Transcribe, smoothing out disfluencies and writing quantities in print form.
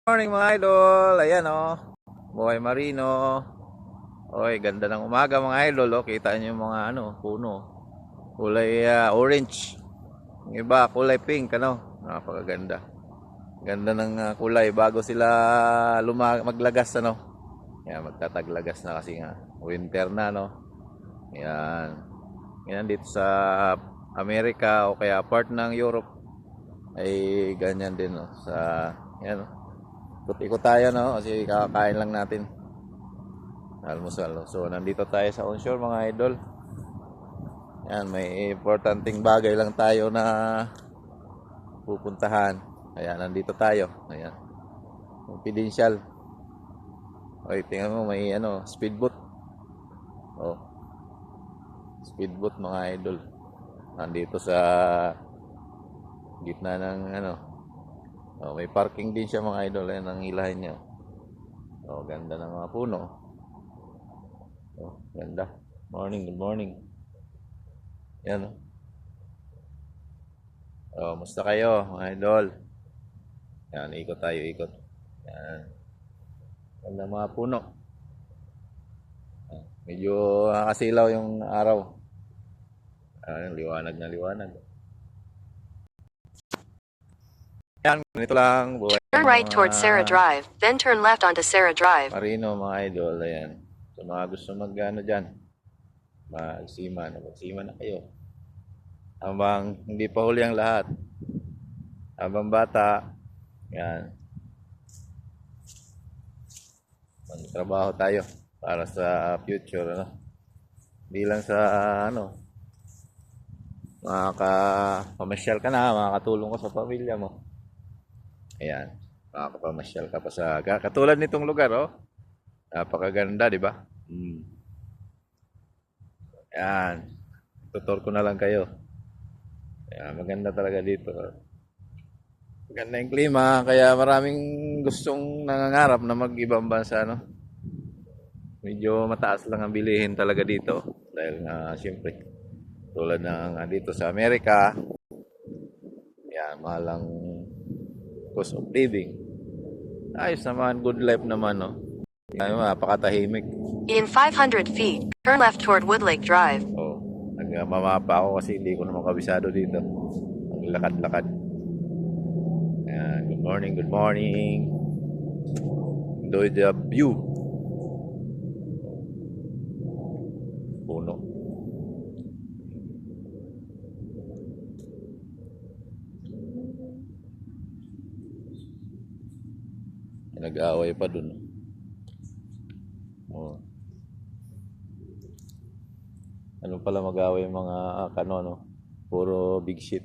Morning mga idol, ayan oh, buhay marino. Oy, ganda ng umaga mga idol, oh. Kita niyo yung mga puno. Kulay orange. Yung iba kulay pink Napakaganda. Ganda ng kulay bago sila maglagas Yan, magtataglagas na kasi nga winter na Yan. Yan dito sa Amerika o kaya part ng Europe ay ganyan din sa yan. Ikot-ikot tayo kasi kakakain lang natin. Almusal. So nandito tayo sa onshore mga idol. Yan, may importanteng bagay lang tayo na pupuntahan. Ayan, nandito tayo. Ayan. Confidential. Okay, tingnan mo may speedboat. Oh, speedboat mga idol. Nandito sa gitna ng Oh, may parking din siya mga idol. Ayan ang ilahin niya. Oh, ganda ng mga puno. Oh, ganda. Morning, good morning. Yan. Oh, musta kayo mga idol? Yan, ikot tayo, ikot. Yan. Ganda mga puno. Medyo nakasilaw yung araw. Liwanag na liwanag. Yan, ganito lang. Buhay Turn ng right mga toward Sarah Drive, then turn left onto Sarah Drive. marino, mga idol. Ayan. So, mga gusto dyan, magsiman na kayo. Habang hindi pa huli ang lahat. Habang bata, yan, magtrabaho tayo para sa future. Hindi lang sa makakapamasyal ka na, makakatulong ka sa pamilya mo. Ayan, makakapamasyal ka pa sa katulad nitong lugar, oh. Napakaganda, di ba? Ayan, tutor ko na lang kayo. Ayan, maganda talaga dito. Maganda yung klima, kaya maraming gustong nangangarap na mag-ibang bansa. Medyo mataas lang ang bilihin talaga dito. Dahil nga, siyempre, tulad ng dito sa Amerika, yan, mahal ang cost of living. Ayos naman, good life naman. Ay, napakatahimik. In 500 feet, turn left toward Woodlake Drive. Oh, nagmamapa ako kasi hindi ko naman kabisado dito. Ang lakad-lakad. Yan, good morning, good morning. Enjoy the view. Puno. Nag-aaway pa dun. Oh. Ano pala mag-aaway yung mga Puro big ship.